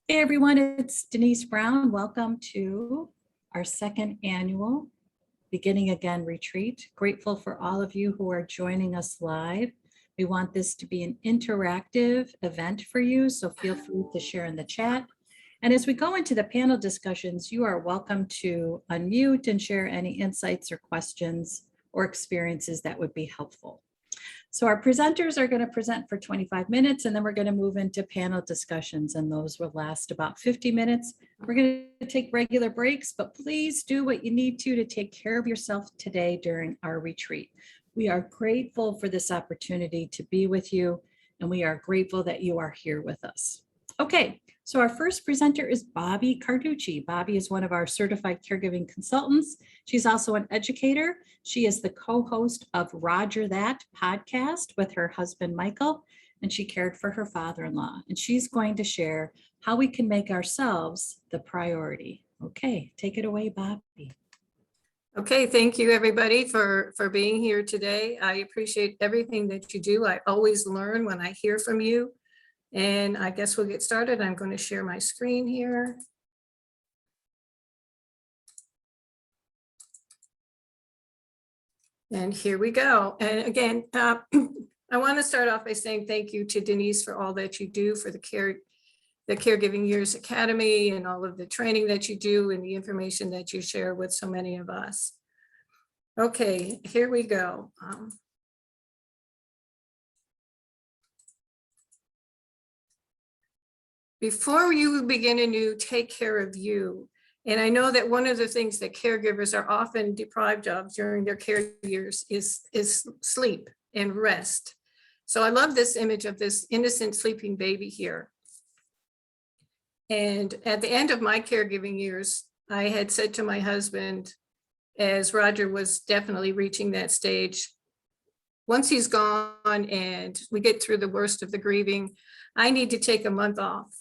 Hey everyone, it's Denise Brown. Welcome to our second annual Beginning Again retreat. Grateful for all of you who are joining us live. We want this to be an interactive event for you, so feel free to share in the chat. And as we go into the panel discussions, you are welcome to unmute and share any insights or questions or experiences that would be helpful. So our presenters are going to present for 25 minutes, and then we're going to move into panel discussions, and those will last about 50 minutes. We're going to take regular breaks, but please do what you need to take care of yourself today during our retreat. We are grateful for this opportunity to be with you, and we are grateful that you are here with us. Okay, so our first presenter is Bobbi Carducci. Bobbi is one of our certified caregiving consultants. She's also an educator. She is the co-host of Roger That podcast with her husband, Michael, and she cared for her father-in-law. And she's going to share how we can make ourselves the priority. Okay, take it away, Bobbi. Okay, thank you everybody for being here today. I appreciate everything that you do. I always learn when I hear from you. And I guess we'll get started. I'm going to share my screen here. And here we go. And again, I want to start off by saying thank you to Denise for all that you do for the Caregiving Years Academy and all of the training that you do and the information that you share with so many of us. Okay, here we go. Before you begin anew, take care of you. And I know that one of the things that caregivers are often deprived of during their care years is sleep and rest. So I love this image of this innocent sleeping baby here. And at the end of my caregiving years, I had said to my husband, as Roger was definitely reaching that stage, once he's gone and we get through the worst of the grieving, I need to take a month off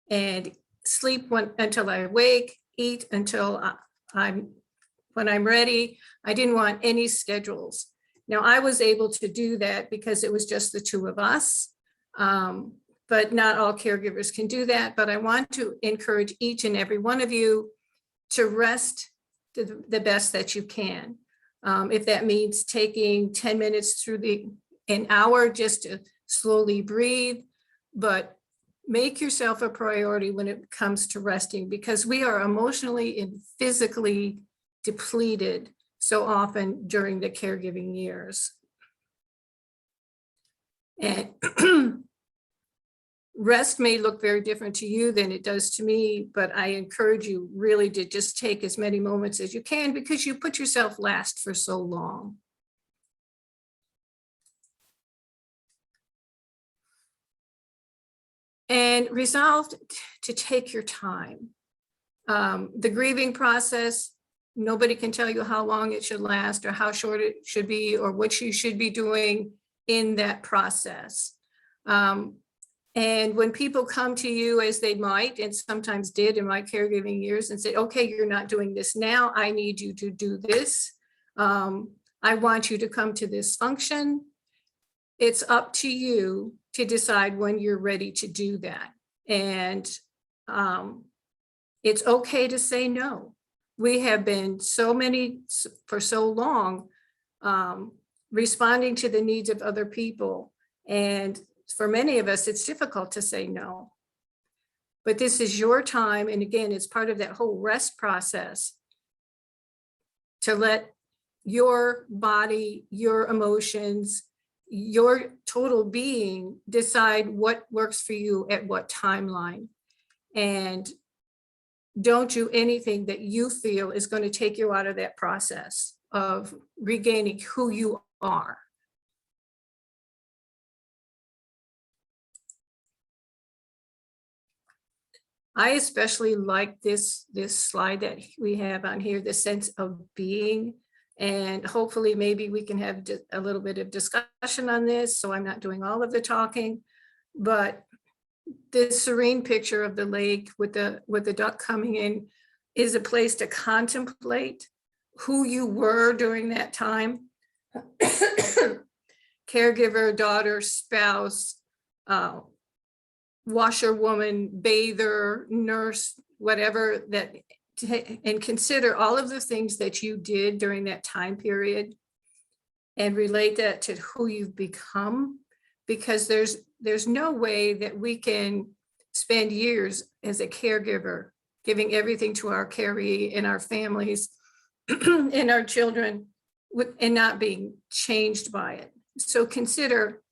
and sleep until I wake, eat until when I'm ready. I didn't want any schedules. Now I was able to do that because it was just the two of us, but not all caregivers can do that. But I want to encourage each and every one of you to rest the best that you can. If that means taking 10 minutes through an hour just to slowly breathe, but make yourself a priority when it comes to resting, because we are emotionally and physically depleted so often during the caregiving years. And rest may look very different to you than it does to me, but I encourage you really to just take as many moments as you can, because you put yourself last for so long. And resolve to take your time. The grieving process, nobody can tell you how long it should last or how short it should be or what you should be doing in that process. And when people come to you, as they might, and sometimes did in my caregiving years, and say, okay, you're not doing this now, I need you to do this. I want you to come to this function. It's up to you to decide when you're ready to do that. And it's okay to say no. We have been for so long, responding to the needs of other people. And for many of us, it's difficult to say no. But this is your time. And again, it's part of that whole rest process to let your body, your emotions, your total being decide what works for you at what timeline. And don't do anything that you feel is going to take you out of that process of regaining who you are. I especially like this slide that we have on here, the sense of being. And hopefully maybe we can have a little bit of discussion on this, so I'm not doing all of the talking. But this serene picture of the lake with the duck coming in is a place to contemplate who you were during that time. Caregiver, daughter, spouse, washerwoman, bather, nurse, whatever, and consider all of the things that you did during that time period and relate that to who you've become, because there's no way that we can spend years as a caregiver giving everything to our caree and our families and our children and not being changed by it. So consider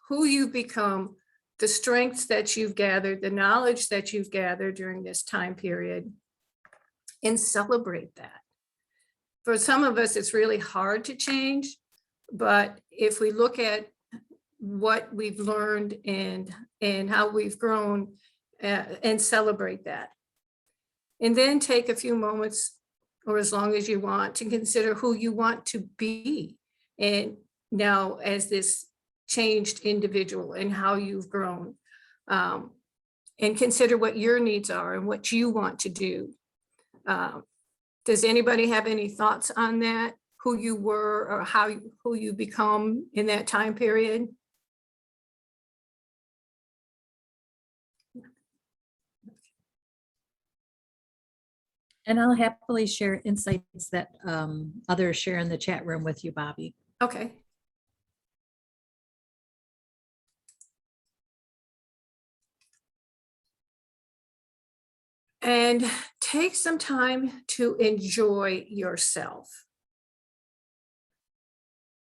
who you've become, the strengths that you've gathered, the knowledge that you've gathered during this time period, and celebrate that. For some of us, it's really hard to change, but if we look at what we've learned and how we've grown and celebrate that. And then take a few moments, or as long as you want, to consider who you want to be. And now as this changed individual and how you've grown, and consider what your needs are and what you want to do. Does anybody have any thoughts on that? Who you were or who you become in that time period? And I'll happily share insights that others share in the chat room with you, Bobbi. Okay. And take some time to enjoy yourself.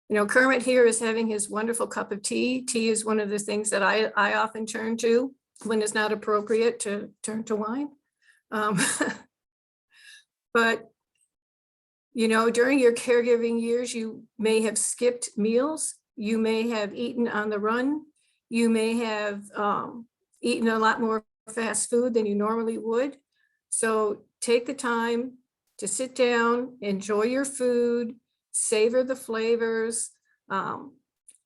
You know, Kermit here is having his wonderful cup of tea. Tea is one of the things that I often turn to when it's not appropriate to turn to wine. But, you know, during your caregiving years, you may have skipped meals. You may have eaten on the run. You may have eaten a lot more fast food than you normally would. So take the time to sit down, enjoy your food, savor the flavors,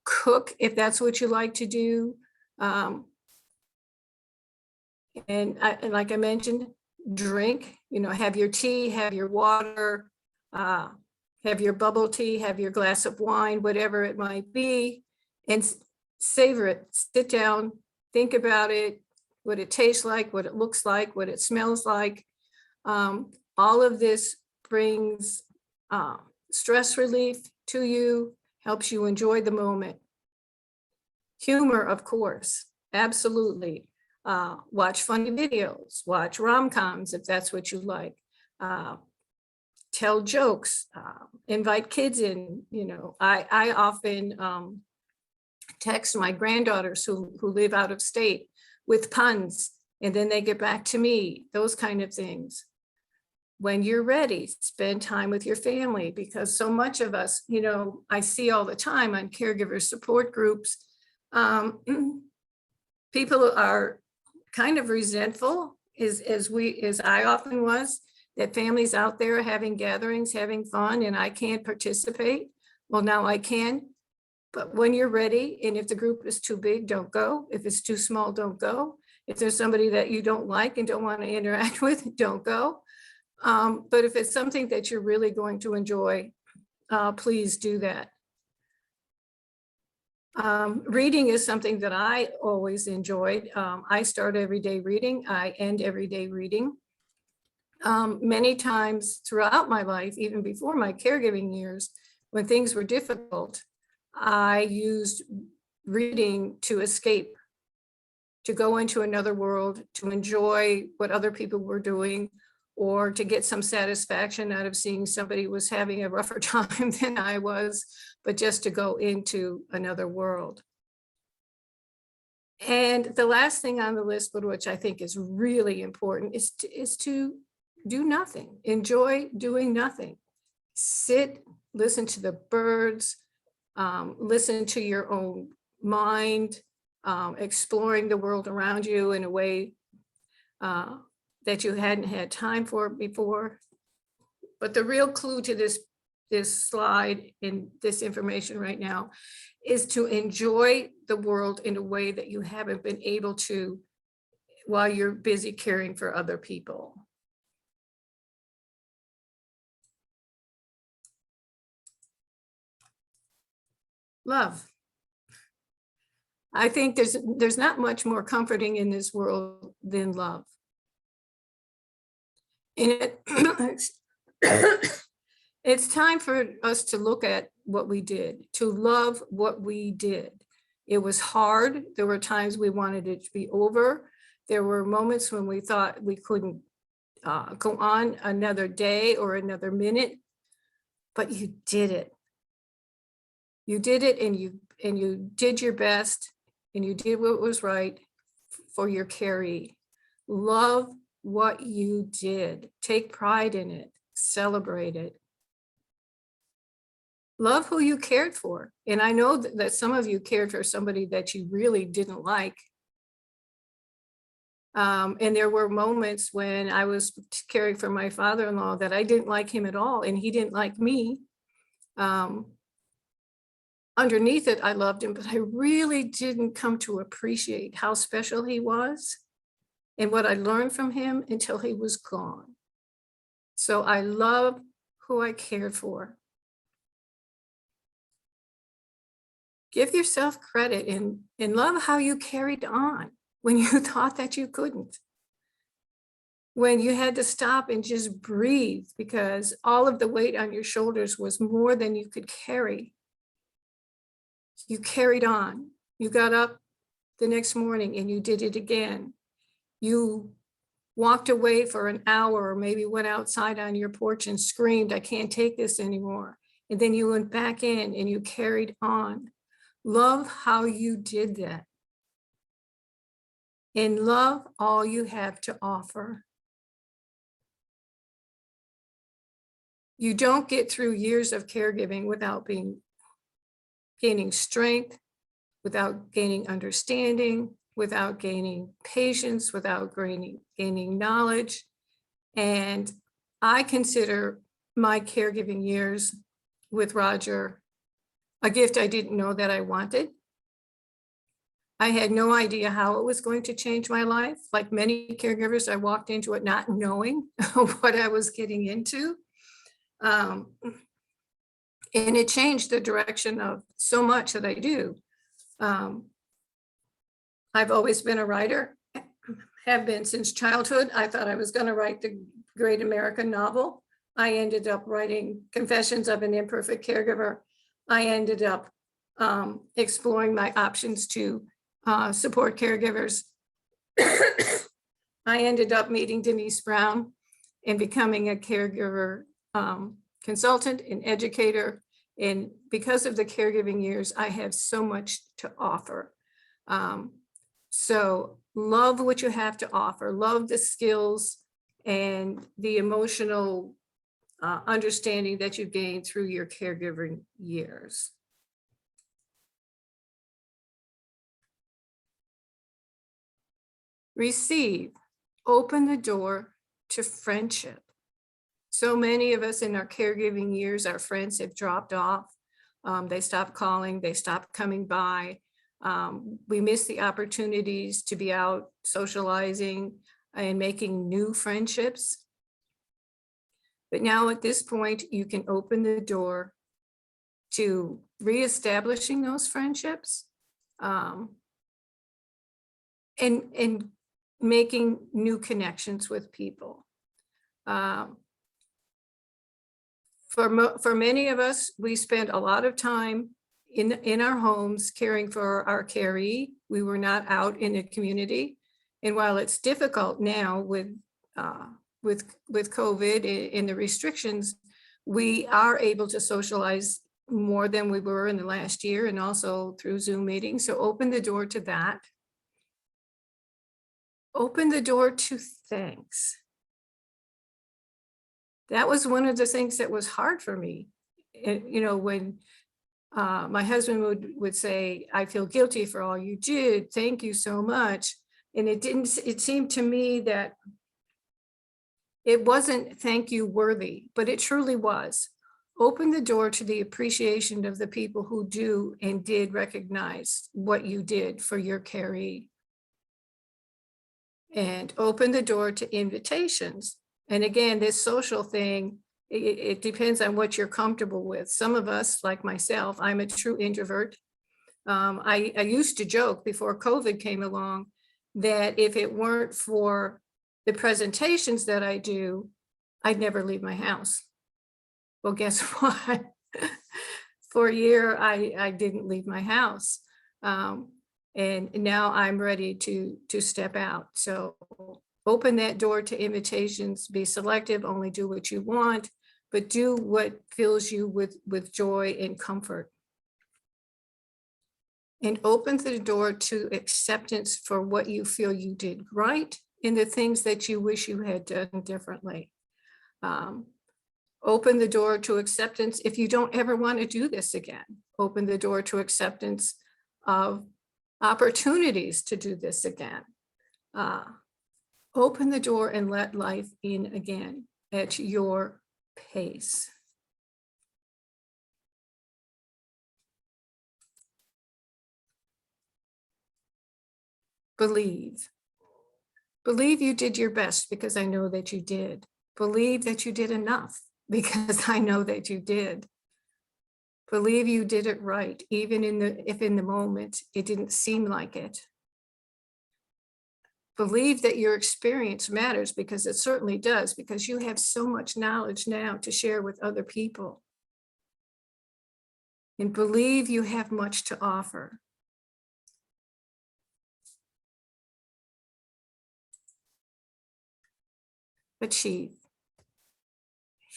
cook if that's what you like to do. And like I mentioned, drink, you know, have your tea, have your water, have your bubble tea, have your glass of wine, whatever it might be, and savor it. Sit down, think about it, what it tastes like, what it looks like, what it smells like. All of this brings stress relief to you, helps you enjoy the moment. Humor, of course, absolutely. Watch funny videos, watch rom-coms if that's what you like. Tell jokes, invite kids in. You know, I often text my granddaughters who live out of state with puns, and then they get back to me, those kind of things. When you're ready, spend time with your family, because so much of us, you know, I see all the time on caregiver support groups, people are kind of resentful, as I often was, that families out there having gatherings, having fun, and I can't participate. Well, now I can. But when you're ready, and if the group is too big, don't go. If it's too small, don't go. If there's somebody that you don't like and don't want to interact with, don't go. But if it's something that you're really going to enjoy, please do that. Reading is something that I always enjoyed. I start every day reading. I end every day reading. Many times throughout my life, even before my caregiving years, when things were difficult, I used reading to escape, to go into another world, to enjoy what other people were doing, or to get some satisfaction out of seeing somebody was having a rougher time than I was, but just to go into another world. And the last thing on the list, but which I think is really important, is to do nothing. Enjoy doing nothing. Sit, listen to the birds, listen to your own mind, exploring the world around you in a way that you hadn't had time for before. But the real clue to this slide and this information right now is to enjoy the world in a way that you haven't been able to while you're busy caring for other people. Love. I think there's not much more comforting in this world than love. And it's time for us to look at what we did, to love what we did. It was hard. There were times we wanted it to be over. There were moments when we thought we couldn't go on another day or another minute, but you did it. You did it, and you did your best, and you did what was right for your caree. Love what you did. Take pride in it. Celebrate it. Love who you cared for. And I know that some of you cared for somebody that you really didn't like. And there were moments when I was caring for my father-in-law that I didn't like him at all, and he didn't like me. Underneath it, I loved him, but I really didn't come to appreciate how special he was and what I learned from him until he was gone. So I love who I cared for. Give yourself credit and love how you carried on when you thought that you couldn't. When you had to stop and just breathe because all of the weight on your shoulders was more than you could carry. You carried on. You got up the next morning and you did it again. You walked away for an hour or maybe went outside on your porch and screamed, I can't take this anymore. And then you went back in and you carried on. Love how you did that. And love all you have to offer. You don't get through years of caregiving without gaining strength, without gaining understanding, without gaining patience, without gaining knowledge. And I consider my caregiving years with Roger a gift I didn't know that I wanted. I had no idea how it was going to change my life. Like many caregivers, I walked into it not knowing what I was getting into. And it changed the direction of so much that I do. I've always been a writer, have been since childhood. I thought I was going to write the great American novel. I ended up writing Confessions of an Imperfect Caregiver. I ended up exploring my options to support caregivers. I ended up meeting Denise Brown and becoming a caregiver consultant and educator. And because of the caregiving years, I have so much to offer. So love what you have to offer, love the skills and the emotional understanding that you gained through your caregiving years. Receive, open the door to friendship. So many of us in our caregiving years, our friends have dropped off. They stopped calling, they stopped coming by. We miss the opportunities to be out socializing and making new friendships. But now at this point, you can open the door to reestablishing those friendships and making new connections with people. For many of us, we spent a lot of time in our homes caring for our caree. We were not out in the community. And while it's difficult now with COVID and the restrictions, we are able to socialize more than we were in the last year and also through Zoom meetings. So open the door to that. Open the door to thanks. That was one of the things that was hard for me. You know, when my husband would say, I feel guilty for all you did. Thank you so much. And it seemed to me that it wasn't thank you worthy, but it truly was. Open the door to the appreciation of the people who do and did recognize what you did for your caree. And open the door to invitations. And again, this social thing, it depends on what you're comfortable with. Some of us, like myself, I'm a true introvert. I used to joke before COVID came along that if it weren't for the presentations that I do, I'd never leave my house. Well, guess what? For a year, I didn't leave my house. And now I'm ready to step out. So open that door to invitations, be selective, only do what you want, but do what fills you with joy and comfort. And open the door to acceptance for what you feel you did right and the things that you wish you had done differently. Open the door to acceptance if you don't ever want to do this again. Open the door to acceptance of opportunities to do this again. Open the door and let life in again at your pace. Believe. Believe you did your best because I know that you did. Believe that you did enough because I know that you did. Believe you did it right, even if in the moment it didn't seem like it. Believe that your experience matters because it certainly does, because you have so much knowledge now to share with other people. And believe you have much to offer. Achieve.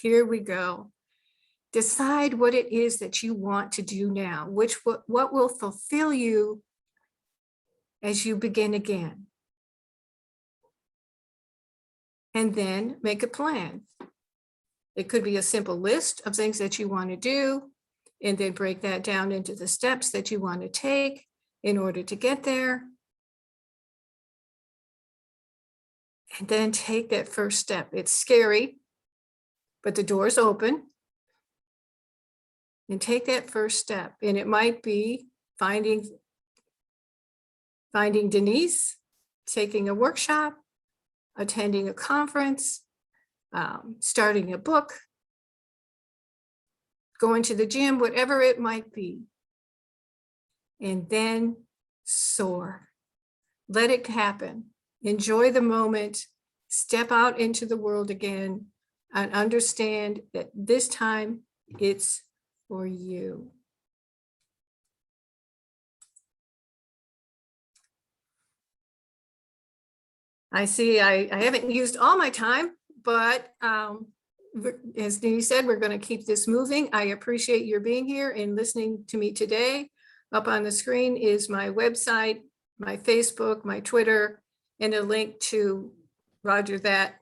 Here we go. Decide what it is that you want to do now, what will fulfill you as you begin again. And then make a plan. It could be a simple list of things that you want to do, and then break that down into the steps that you want to take in order to get there. And then take that first step. It's scary, but the door's open. And take that first step. And it might be finding Denise, taking a workshop, attending a conference, starting a book, going to the gym, whatever it might be. And then soar. Let it happen. Enjoy the moment, step out into the world again, and understand that this time it's for you. I see I haven't used all my time, but as Denise said, we're going to keep this moving. I appreciate your being here and listening to me today. Up on the screen is my website, my Facebook, my Twitter, and a link to Roger That,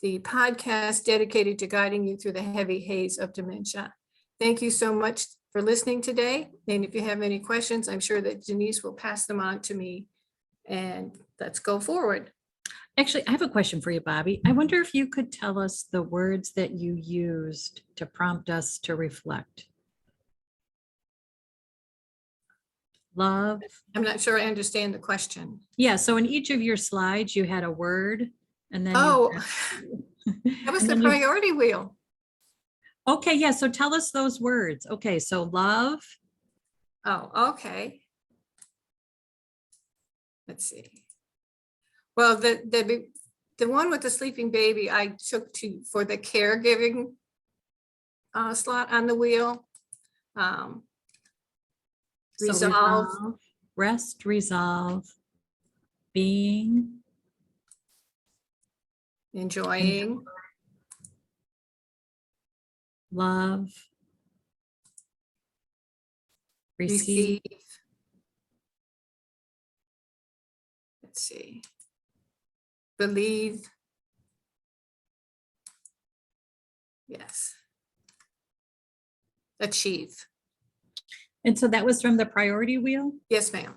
the podcast dedicated to guiding you through the heavy haze of dementia. Thank you so much for listening today. And if you have any questions, I'm sure that Denise will pass them on to me. And let's go forward. Actually, I have a question for you, Bobbi. I wonder if you could tell us the words that you used to prompt us to reflect. Love. I'm not sure I understand the question. Yeah, so in each of your slides, you had a word and then that was the priority wheel. Okay, yeah, so tell us those words. Okay, so love. Oh, okay. Let's see. Well, the one with the sleeping baby I took for the caregiving slot on the wheel. Resolve. Rest, resolve, being. Enjoying. Love. Receive. Let's see. Believe. Yes. Achieve. And so that was from the priority wheel? Yes, ma'am.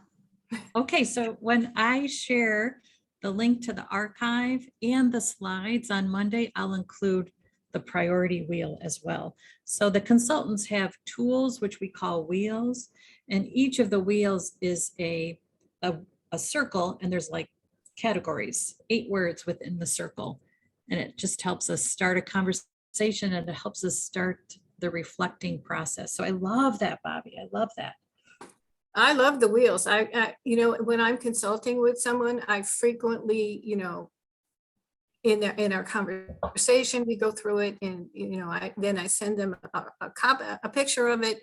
Okay, so when I share the link to the archive and the slides on Monday, I'll include the priority wheel as well. So the consultants have tools, which we call wheels, and each of the wheels is a circle, and there's like categories, 8 words within the circle. And it just helps us start a conversation, and it helps us start the reflecting process. So I love that, Bobbi. I love that. I love the wheels. When I'm consulting with someone, I frequently, in our conversation, we go through it, and then I send them a picture of it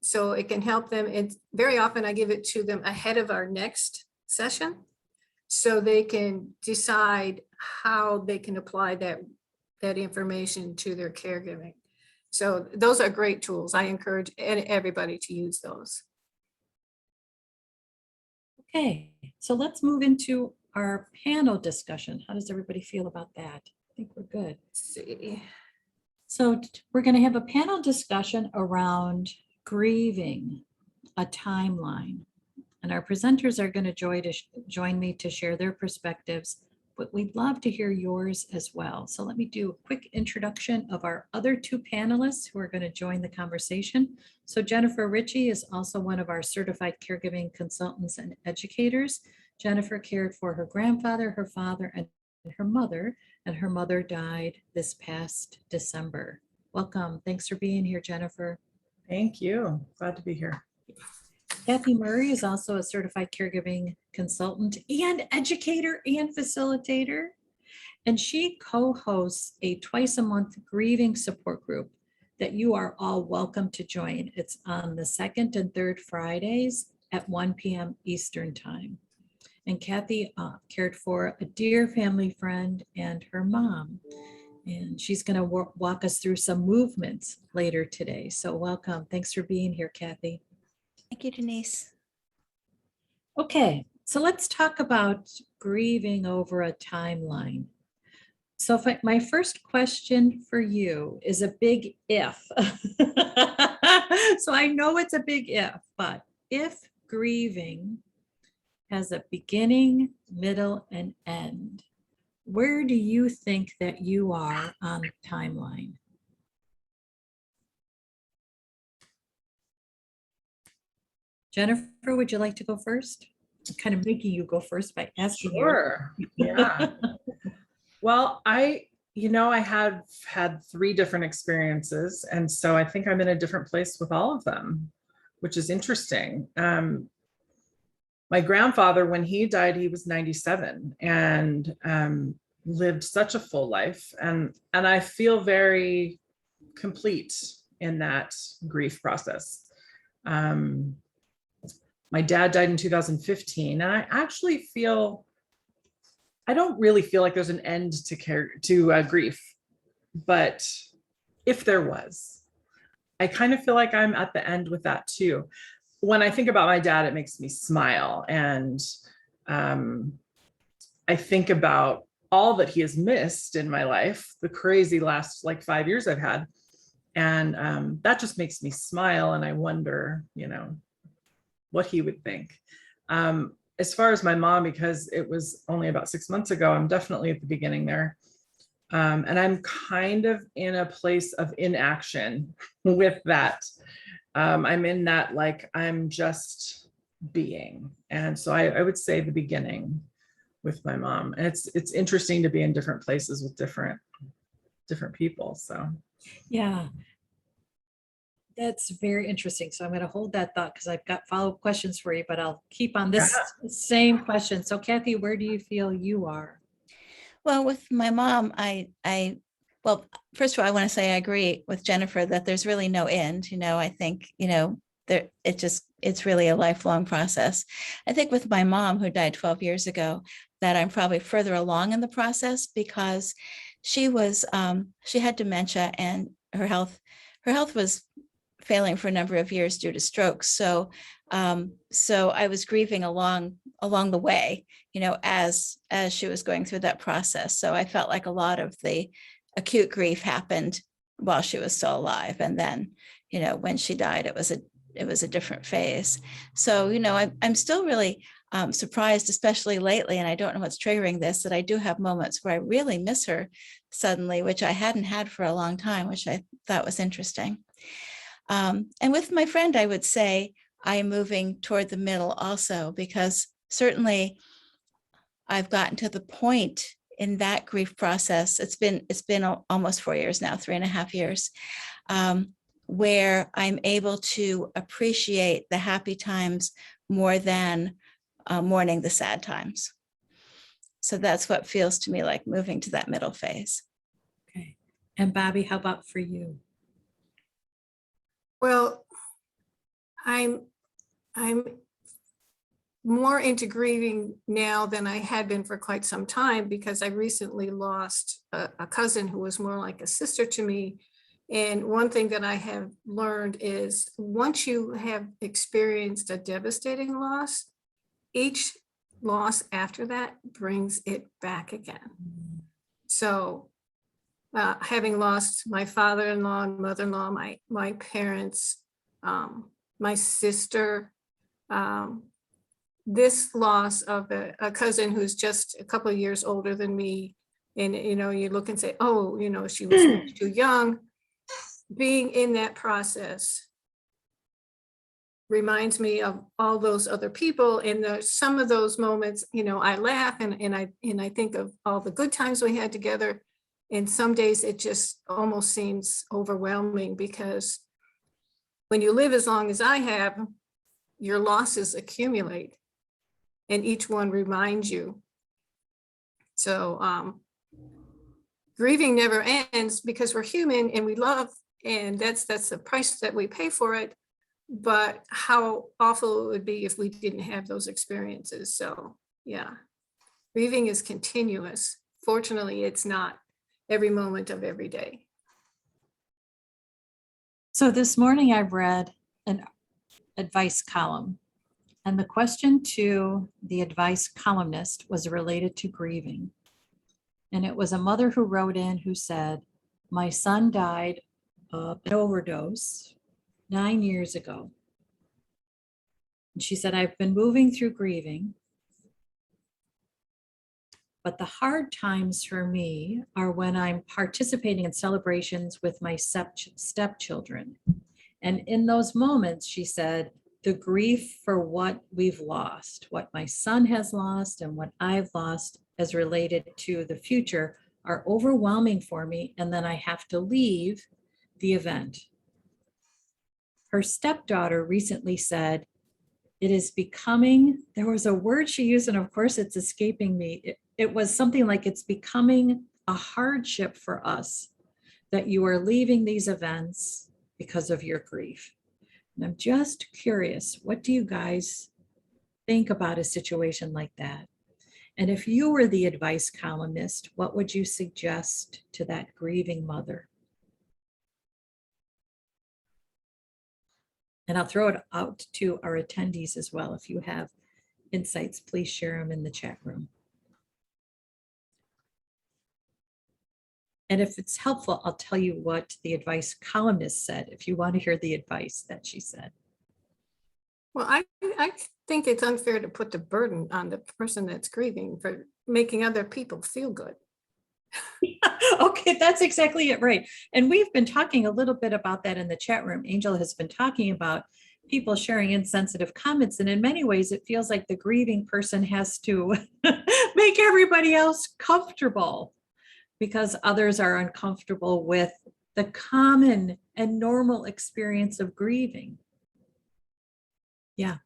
so it can help them. And very often I give it to them ahead of our next session so they can decide how they can apply that information to their caregiving. So those are great tools. I encourage everybody to use those. Okay, so let's move into our panel discussion. How does everybody feel about that? I think we're good. Let's see. So we're going to have a panel discussion around grieving, a timeline. And our presenters are going to join me to share their perspectives, but we'd love to hear yours as well. So let me do a quick introduction of our other two panelists who are going to join the conversation. So Jennifer Ritchie is also one of our certified caregiving consultants and educators. Jennifer cared for her grandfather, her father, and her mother died this past December. Welcome. Thanks for being here, Jennifer. Thank you. Glad to be here. Kathy Murray is also a certified caregiving consultant and educator and facilitator. And she co-hosts a twice-a-month grieving support group that you are all welcome to join. It's on the second and third Fridays at 1 p.m. Eastern Time. And Kathy cared for a dear family friend and her mom. And she's going to walk us through some movements later today. So welcome. Thanks for being here, Kathy. Thank you, Denise. Okay, so let's talk about grieving over a timeline. So my first question for you is a big if. So I know it's a big if, but if grieving has a beginning, middle, and end, where do you think that you are on the timeline? Jennifer, would you like to go first? I'm kind of making you go first by asking you. Sure. Yeah. Well, I have had 3 different experiences. And so I think I'm in a different place with all of them, which is interesting. My grandfather, when he died, he was 97 and lived such a full life. And I feel very complete in that grief process. My dad died in 2015, and I don't really feel like there's an end to grief, but if there was, I kind of feel like I'm at the end with that too. When I think about my dad, it makes me smile, and I think about all that he has missed in my life, the crazy last 5 years I've had, and that just makes me smile, and I wonder, what he would think. As far as my mom, because it was only about 6 months ago, I'm definitely at the beginning there. And I'm kind of in a place of inaction with that. I'm in that, I'm just being. And so I would say the beginning with my mom. And it's interesting to be in different places with different people. So yeah. That's very interesting. So I'm going to hold that thought because I've got follow-up questions for you, but I'll keep on this same question. So Kathy, where do you feel you are? Well, with my mom, well, first of all, I want to say I agree with Jennifer that there's really no end. I think, it's really a lifelong process. I think with my mom, who died 12 years ago, that I'm probably further along in the process because she had dementia, and her health was failing for a number of years due to strokes. So I was grieving along the way, as she was going through that process. So I felt like a lot of the acute grief happened while she was still alive. And then, when she died, it was a different phase. So, I'm still really surprised, especially lately, and I don't know what's triggering this, that I do have moments where I really miss her suddenly, which I hadn't had for a long time, which I thought was interesting. And with my friend, I would say I am moving toward the middle also, because certainly I've gotten to the point in that grief process. It's been almost 4 years now, 3.5 years, where I'm able to appreciate the happy times more than mourning the sad times. So that's what feels to me like moving to that middle phase. Okay. And Bobbi, how about for you? Well, I'm more into grieving now than I had been for quite some time, because I recently lost a cousin who was more like a sister to me. And one thing that I have learned is once you have experienced a devastating loss, each loss after that brings it back again. So having lost my father-in-law and mother-in-law, my parents, my sister, this loss of a cousin who's just a couple of years older than me, and you look and say, oh, she was much too young. Being in that process reminds me of all those other people, and some of those moments, I laugh and I think of all the good times we had together. And some days it just almost seems overwhelming, because when you live as long as I have, your losses accumulate and each one reminds you. So grieving never ends, because we're human and we love, and that's the price that we pay for it. But how awful it would be if we didn't have those experiences. So yeah, grieving is continuous. Fortunately, it's not every moment of every day. So this morning I read an advice column, and the question to the advice columnist was related to grieving. And it was a mother who wrote in who said, my son died of an overdose 9 years ago. And she said, I've been moving through grieving, but the hard times for me are when I'm participating in celebrations with my stepchildren. And in those moments, she said, the grief for what we've lost, what my son has lost and what I've lost as related to the future, are overwhelming for me. And then I have to leave the event. Her stepdaughter recently said, it is becoming, there was a word she used, and of course it's escaping me. It was something like, it's becoming a hardship for us that you are leaving these events because of your grief. And I'm just curious, what do you guys think about a situation like that? And if you were the advice columnist, what would you suggest to that grieving mother? And I'll throw it out to our attendees as well. If you have insights, please share them in the chat room. And if it's helpful, I'll tell you what the advice columnist said, if you want to hear the advice that she said. Well, I think it's unfair to put the burden on the person that's grieving for making other people feel good. Okay, that's exactly it, right. And we've been talking a little bit about that in the chat room. Angel has been talking about people sharing insensitive comments, and in many ways it feels like the grieving person has to make everybody else comfortable because others are uncomfortable with the common and normal experience of grieving. Yeah.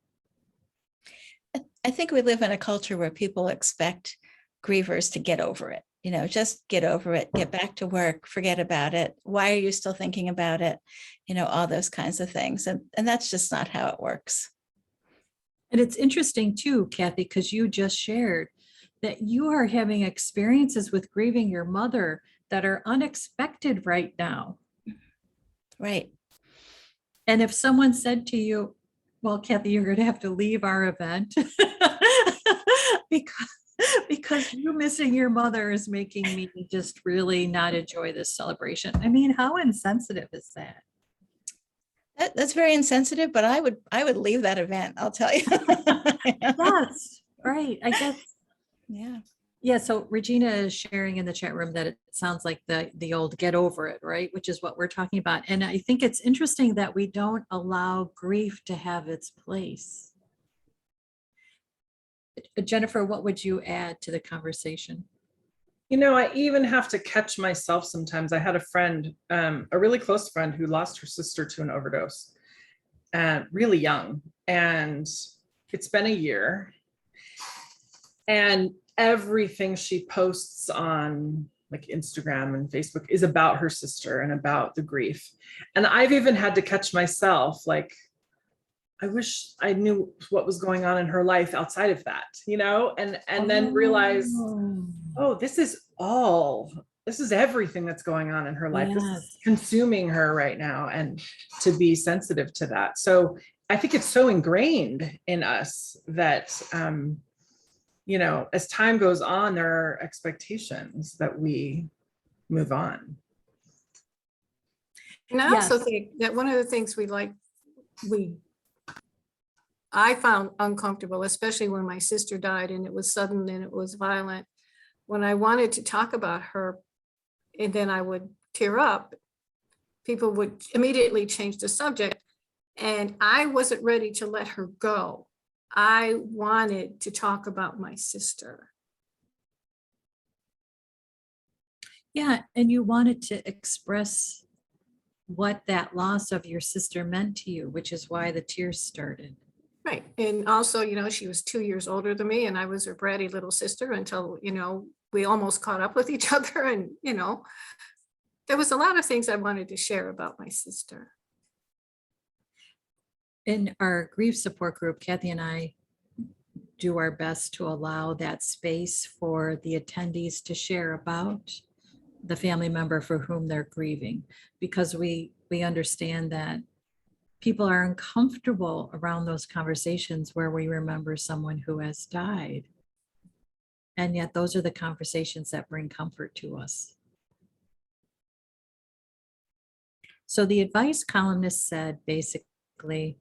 I think we live in a culture where people expect grievers to get over it. Just get over it, get back to work, forget about it. Why are you still thinking about it? All those kinds of things. And that's just not how it works. And it's interesting too, Kathy, because you just shared that you are having experiences with grieving your mother that are unexpected right now. Right. And if someone said to you, well, Kathy, you're going to have to leave our event because you missing your mother is making me just really not enjoy this celebration. I mean, how insensitive is that? That's very insensitive, but I would leave that event, I'll tell you. Yes, right. I guess. Yeah. Yeah. So Regina is sharing in the chat room that it sounds like the old get over it, right? Which is what we're talking about. And I think it's interesting that we don't allow grief to have its place. Jennifer, what would you add to the conversation? I even have to catch myself sometimes. I had a friend, a really close friend, who lost her sister to an overdose, really young. And it's been a year, and everything she posts on like Instagram and Facebook is about her sister and about the grief. And I've even had to catch myself, like, I wish I knew what was going on in her life outside of that, and then realize, oh, this is everything that's going on in her life. This is Yes. consuming her right now, and to be sensitive to that. So I think it's so ingrained in us that, as time goes on, there are expectations that we move on. And I also think that one of the things I found uncomfortable, especially when my sister died and it was sudden and it was violent, when I wanted to talk about her and then I would tear up, people would immediately change the subject, and I wasn't ready to let her go. I wanted to talk about my sister. Yeah, and you wanted to express what that loss of your sister meant to you, which is why the tears started. Right. And also, she was 2 years older than me and I was her bratty little sister until, we almost caught up with each other. And, there was a lot of things I wanted to share about my sister. In our grief support group, Kathy and I do our best to allow that space for the attendees to share about the family member for whom they're grieving, because we understand that people are uncomfortable around those conversations where we remember someone who has died. And yet those are the conversations that bring comfort to us. So the advice columnist said, basically,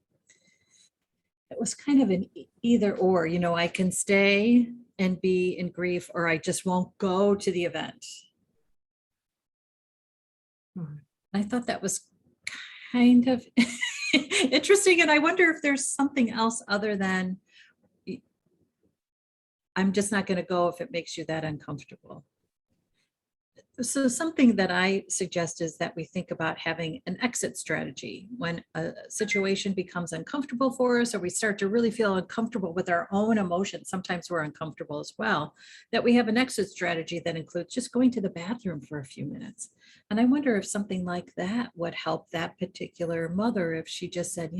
it was kind of an either or, I can stay and be in grief, or I just won't go to the event. I thought that was kind of interesting. And I wonder if there's something else other than I'm just not going to go if it makes you that uncomfortable. So something that I suggest is that we think about having an exit strategy when a situation becomes uncomfortable for us, or we start to really feel uncomfortable with our own emotions. Sometimes we're uncomfortable as well, that we have an exit strategy that includes just going to the bathroom for a few minutes. And I wonder if something like that would help that particular mother, if she just said,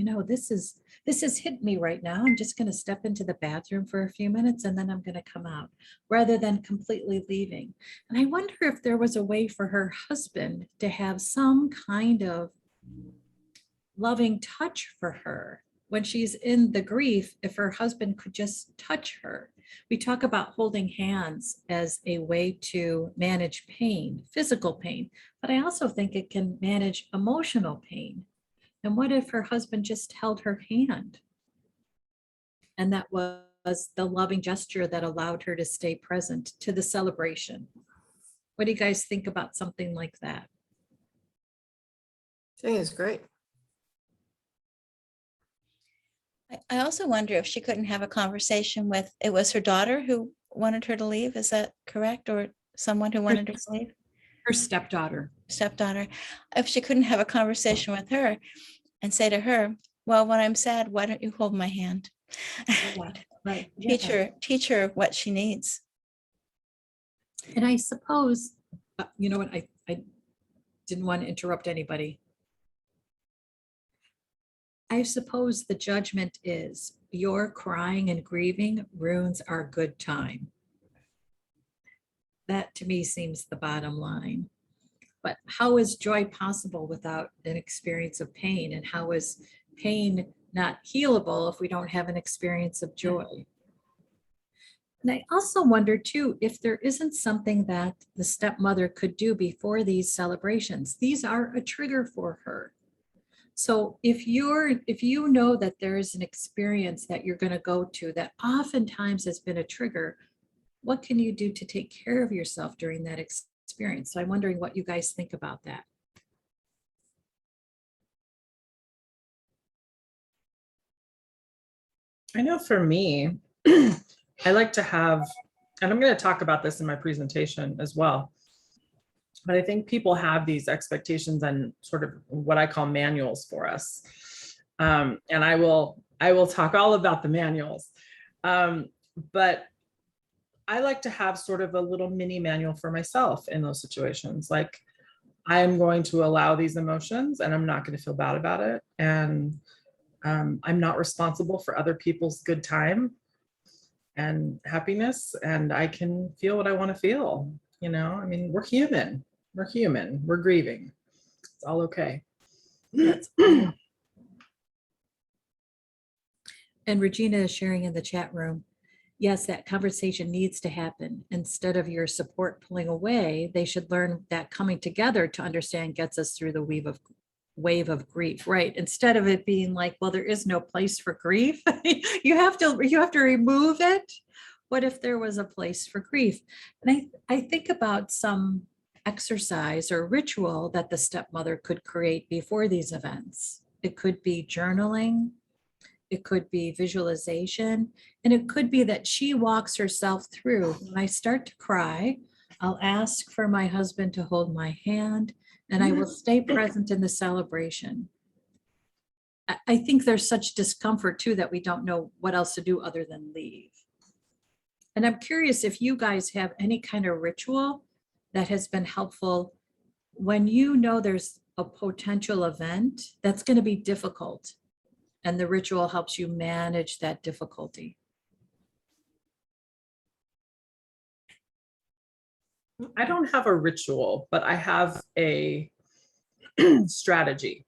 this has hit me right now. I'm just going to step into the bathroom for a few minutes and then I'm going to come out, rather than completely leaving. And I wonder if there was a way for her husband to have some kind of loving touch for her when she's in the grief, if her husband could just touch her. We talk about holding hands as a way to manage pain, physical pain, but I also think it can manage emotional pain. And what if her husband just held her hand? And that was the loving gesture that allowed her to stay present to the celebration. What do you guys think about something like that? I think it's great. I also wonder if she couldn't have a conversation with, it was her daughter who wanted her to leave. Is that correct? Or someone who wanted her to leave? Her stepdaughter. Stepdaughter. If she couldn't have a conversation with her and say to her, well, when I'm sad, why don't you hold my hand? Right. Teach her what she needs. And I suppose, you know what, I didn't want to interrupt anybody. I suppose the judgment is your crying and grieving ruins our good time. That to me seems the bottom line. But how is joy possible without an experience of pain? And how is pain not healable if we don't have an experience of joy? And I also wonder too, if there isn't something that the stepmother could do before these celebrations. These are a trigger for her. So if you know that there is an experience that you're going to go to that oftentimes has been a trigger, what can you do to take care of yourself during that experience? So I'm wondering what you guys think about that. I know for me, I like to have, and I'm going to talk about this in my presentation as well, but I think people have these expectations and sort of what I call manuals for us. And I will I will talk all about the manuals. But I like to have sort of a little mini manual for myself in those situations. Like, I am going to allow these emotions and I'm not going to feel bad about it. And I'm not responsible for other people's good time and happiness. And I can feel what I want to feel. You know, I mean, we're human. We're human. We're grieving. It's all okay. That's And Regina is sharing in the chat room. Yes, that conversation needs to happen. Instead of your support pulling away, they should learn that coming together to understand gets us through the wave of grief, right? Instead of it being like, well, there is no place for grief. you have to remove it. What if there was a place for grief? And I think about some exercise or ritual that the stepmother could create before these events. It could be journaling. It could be visualization, and it could be that she walks herself through. When I start to cry, I'll ask for my husband to hold my hand, and I will stay present in the celebration. I think there's such discomfort too that we don't know what else to do other than leave. And I'm curious if you guys have any kind of ritual that has been helpful when you know there's a potential event that's going to be difficult. And the ritual helps you manage that difficulty. I don't have a ritual, but I have a strategy.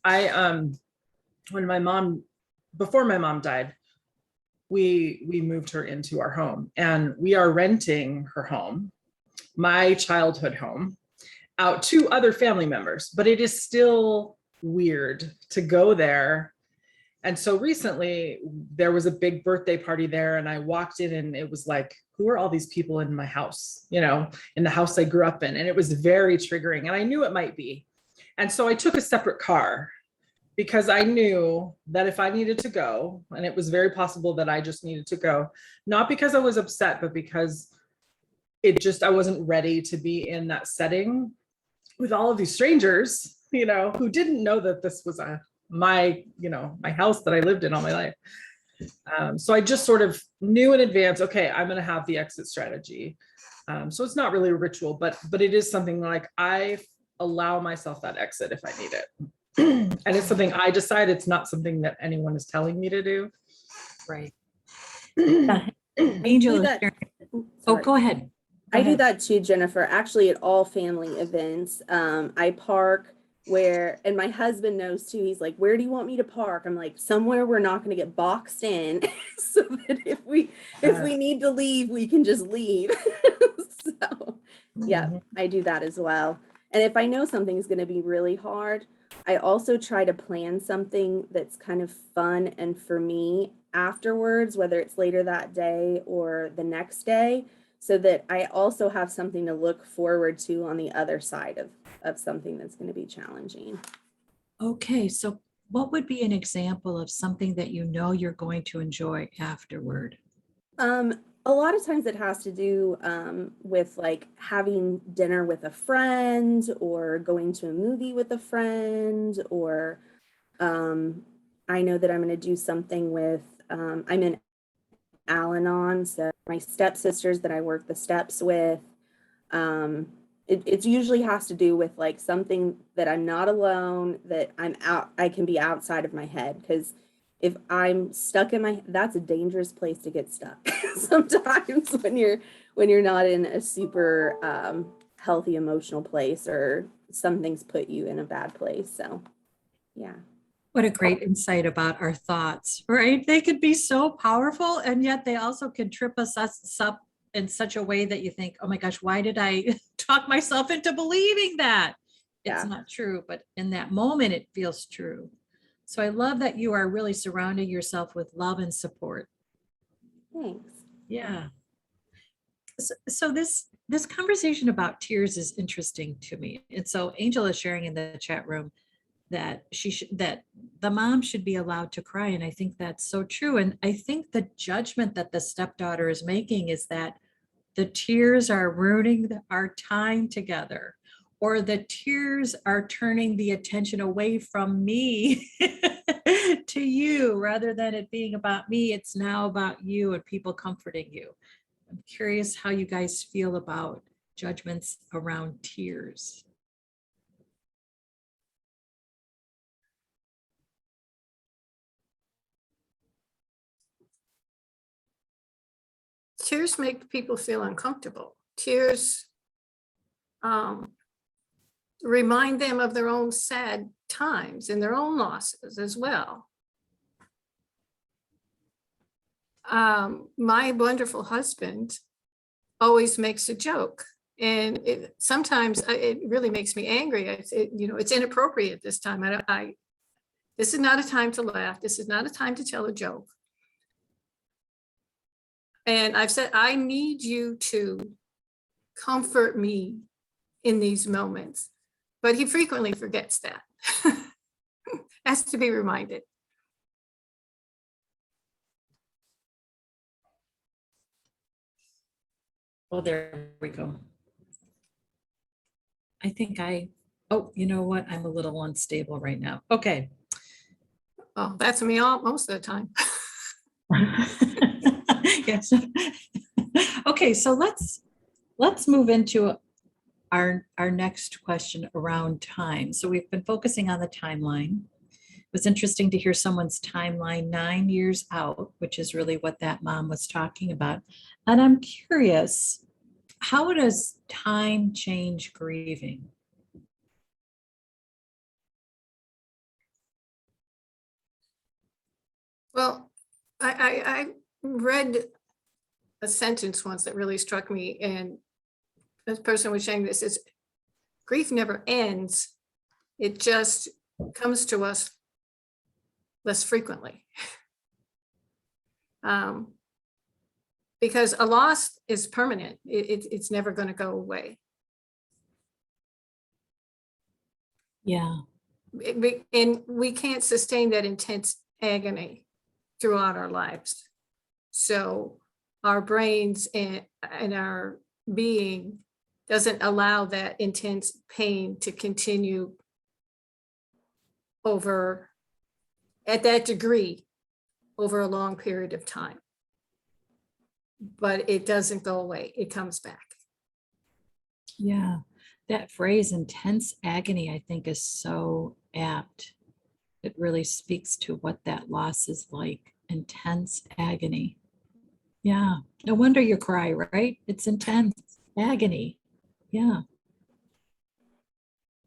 When before my mom died, we moved her into our home, and we are renting her home, my childhood home, out to other family members, but it is still weird to go there. And so recently there was a big birthday party there, and I walked in and it was like, who are all these people in my house, you know, in the house I grew up in? And it was very triggering, and I knew it might be. And so I took a separate car because I knew that if I needed to go, and it was very possible that I just needed to go, not because I was upset, but because I wasn't ready to be in that setting with all of these strangers, you know, who didn't know that this was my house that I lived in all my life. So I just sort of knew in advance, okay, I'm going to have the exit strategy. So it's not really a ritual, but it is something like I allow myself that exit if I need it. And it's something I decide. It's not something that anyone is telling me to do. Right. Angel, Go ahead. I do that too, Jennifer, actually at all family events. I park and my husband knows too. He's like, where do you want me to park? I'm like, somewhere we're not going to get boxed in so that if we need to leave, we can just leave. So yeah, I do that as well. And if I know something's going to be really hard, I also try to plan something that's kind of fun and for me afterwards, whether it's later that day or the next day, so that I also have something to look forward to on the other side of something that's going to be challenging. Okay, so what would be an example of something that you know you're going to enjoy afterward? A lot of times it has to do with like having dinner with a friend or going to a movie with a friend, or I know that I'm going to do something with, I'm in Al-Anon, so my stepsisters that I work the steps with. It usually has to do with like something that I'm not alone, that I can be outside of my head, because if I'm stuck in that's a dangerous place to get stuck sometimes when you're not in a super healthy emotional place, or something's put you in a bad place. So yeah. What a great insight about our thoughts, right? They could be so powerful, and yet they also can trip us up in such a way that you think, oh my gosh, why did I talk myself into believing that? It's not true, but in that moment, it feels true. So I love that you are really surrounding yourself with love and support. Thanks. Yeah. So this conversation about tears is interesting to me. And so Angel is sharing in the chat room that that the mom should be allowed to cry. And I think that's so true. And I think the judgment that the stepdaughter is making is that the tears are ruining our time together, or the tears are turning the attention away from me to you, rather than it being about me, it's now about you and people comforting you. I'm curious how you guys feel about judgments around tears. Tears make people feel uncomfortable. Tears remind them of their own sad times and their own losses as well. My wonderful husband always makes a joke, and sometimes it really makes me angry. It's inappropriate this time. This is not a time to laugh. This is not a time to tell a joke. And I've said, I need you to comfort me in these moments, but he frequently forgets that. Has to be reminded. Well, there we go. I think oh, you know what? I'm a little unstable right now. Okay. Oh, that's me all most of the time. Yes. Okay, so let's move into our next question around time. So we've been focusing on the timeline. It was interesting to hear someone's timeline 9 years out, which is really what that mom was talking about. And I'm curious, how does time change grieving? Well, I read a sentence once that really struck me, and this person was saying this is, grief never ends. It just comes to us less frequently. Because a loss is permanent. It's never going to go away. Yeah. And we can't sustain that intense agony throughout our lives. So our brains and our being doesn't allow that intense pain to continue over at that degree over a long period of time. But it doesn't go away. It comes back. Yeah. That phrase, intense agony, I think is so apt. It really speaks to what that loss is like. Intense agony. Yeah. No wonder you cry, right? It's intense agony. Yeah.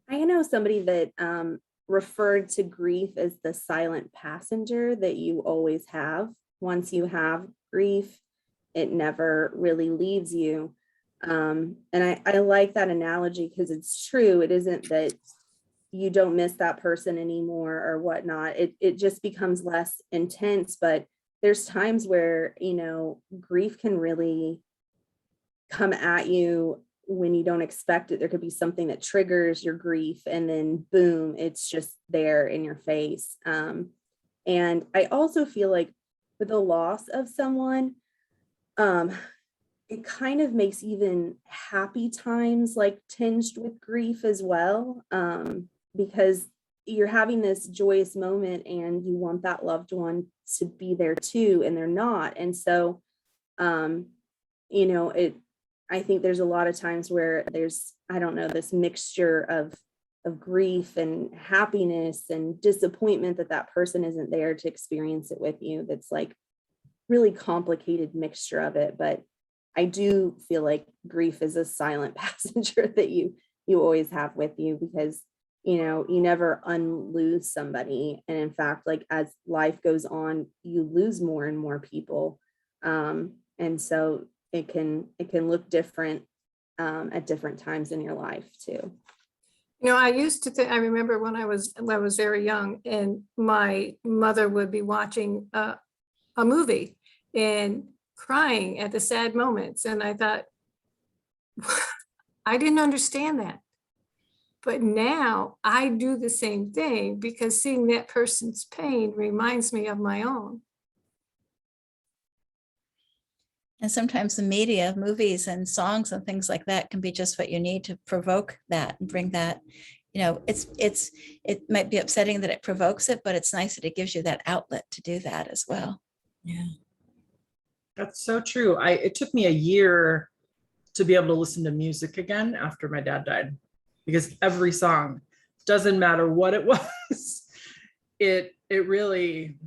I know somebody that referred to grief as the silent passenger that you always have. Once you have grief, it never really leaves you. And I like that analogy because it's true. It isn't that you don't miss that person anymore or whatnot. It just becomes less intense. But there's times where, grief can really come at you when you don't expect it. There could be something that triggers your grief, and then boom, it's just there in your face. And I also feel like with the loss of someone, it kind of makes even happy times like tinged with grief as well, because you're having this joyous moment and you want that loved one to be there too, and they're not. And so, I think there's a lot of times where there's, I don't know, this mixture of grief and happiness and disappointment that person isn't there to experience it with you. That's like really complicated mixture of it. But I do feel like grief is a silent passenger that you always have with you, because you never unlose somebody. And in fact, like as life goes on, you lose more and more people. And so it can look different at different times in your life too. I used to think, I remember when I was very young, and my mother would be watching a movie and crying at the sad moments. And I thought, I didn't understand that. But now I do the same thing, because seeing that person's pain reminds me of my own. And sometimes the media, movies and songs and things like that can be just what you need to provoke that and bring that, it might be upsetting that it provokes it, but it's nice that it gives you that outlet to do that as well. Yeah. That's so true. It took me a year to be able to listen to music again after my dad died, because every song, doesn't matter what it was, it really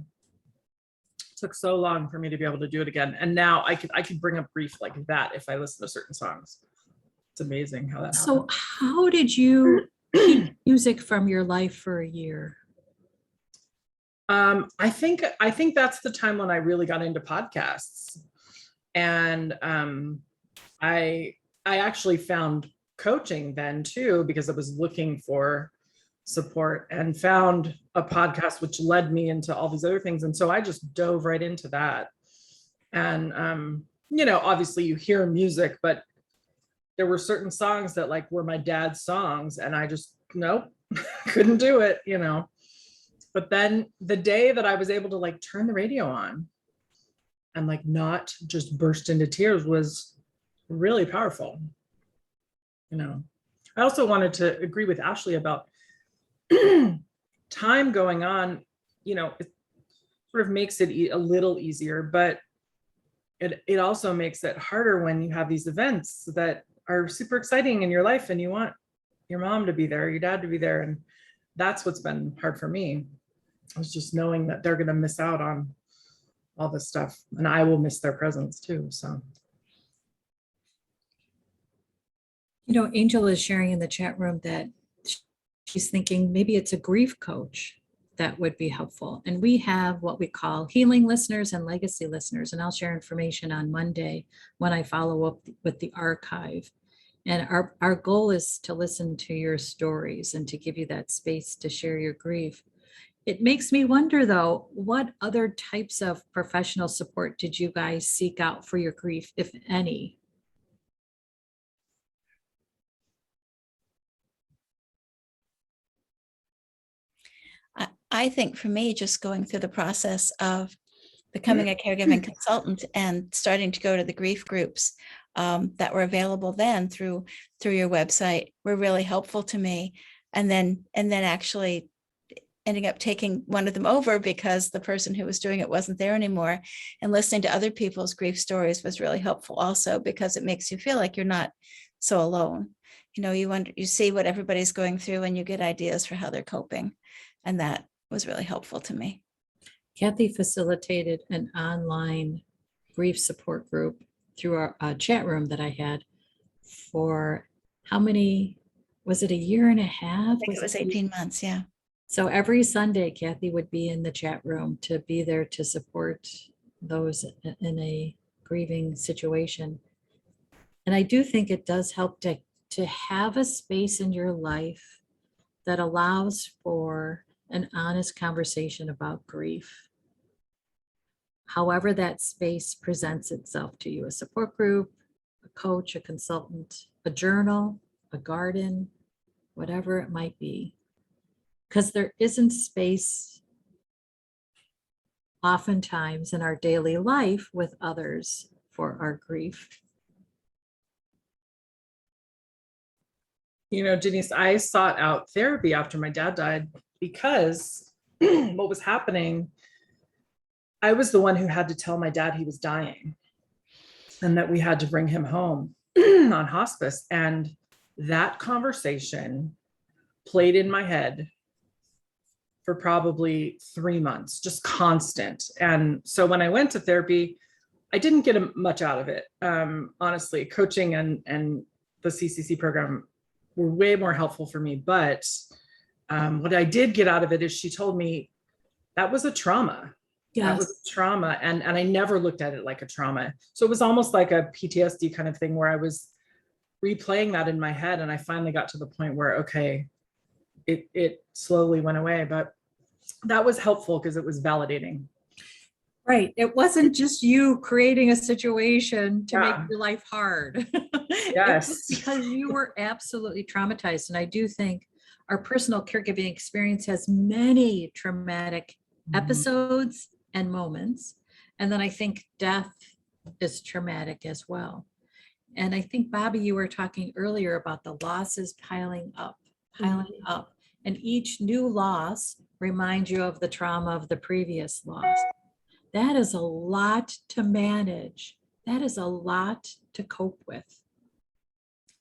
took so long for me to be able to do it again. And now I could bring up grief like that if I listen to certain songs. It's amazing how that So happened. how did you keep music from your life for a year? I think that's the time when I really got into podcasts. And I actually found coaching then too, because I was looking for support, and found a podcast which led me into all these other things. And so I just dove right into that. And obviously you hear music, but there were certain songs that like were my dad's songs, and I just nope, couldn't do it, But then the day that I was able to like turn the radio on and like not just burst into tears was really powerful. I also wanted to agree with Ashley about time going on, it sort of makes it a little easier, but it also makes it harder when you have these events that are super exciting in your life and you want your mom to be there, your dad to be there. And that's what's been hard for me. I was just knowing that they're going to miss out on all this stuff, and I will miss their presence too. So. Angel is sharing in the chat room that she's thinking maybe it's a grief coach that would be helpful. And we have what we call healing listeners and legacy listeners. And I'll share information on Monday when I follow up with the archive. And our goal is to listen to your stories and to give you that space to share your grief. It makes me wonder, though, what other types of professional support did you guys seek out for your grief, if any? I think for me, just going through the process of becoming a caregiving consultant and starting to go to the grief groups that were available then through your website were really helpful to me. And then actually ending up taking one of them over because the person who was doing it wasn't there anymore, and listening to other people's grief stories was really helpful also, because it makes you feel like you're not so alone. You see what everybody's going through and you get ideas for how they're coping. And that was really helpful to me. Kathy facilitated an online grief support group through our chat room that I had for how many, was it a year and a half? I think it was 18 months, yeah. So every Sunday, Kathy would be in the chat room to be there to support those in a grieving situation. And I do think it does help to have a space in your life that allows for an honest conversation about grief. However that space presents itself to you, a support group, a coach, a consultant, a journal, a garden, whatever it might be. Because there isn't space oftentimes in our daily life with others for our grief. Denise, I sought out therapy after my dad died because what was happening, I was the one who had to tell my dad he was dying and that we had to bring him home on hospice. And that conversation played in my head for probably 3 months, just constant. And so when I went to therapy, I didn't get much out of it. Honestly, coaching and the CCC program were way more helpful for me. But what I did get out of it is she told me that was a trauma. Yes. That was trauma. And I never looked at it like a trauma. So it was almost like a PTSD kind of thing where I was replaying that in my head. And I finally got to the point where, okay, it slowly went away, but that was helpful because it was validating. Right. It wasn't just you creating a situation to make Yeah. your life hard. Yes. It was because you were absolutely traumatized. And I do think our personal caregiving experience has many traumatic episodes and moments. And then I think death is traumatic as well. And I think, Bobbi, you were talking earlier about the losses piling up. And each new loss reminds you of the trauma of the previous loss. That is a lot to manage. That is a lot to cope with.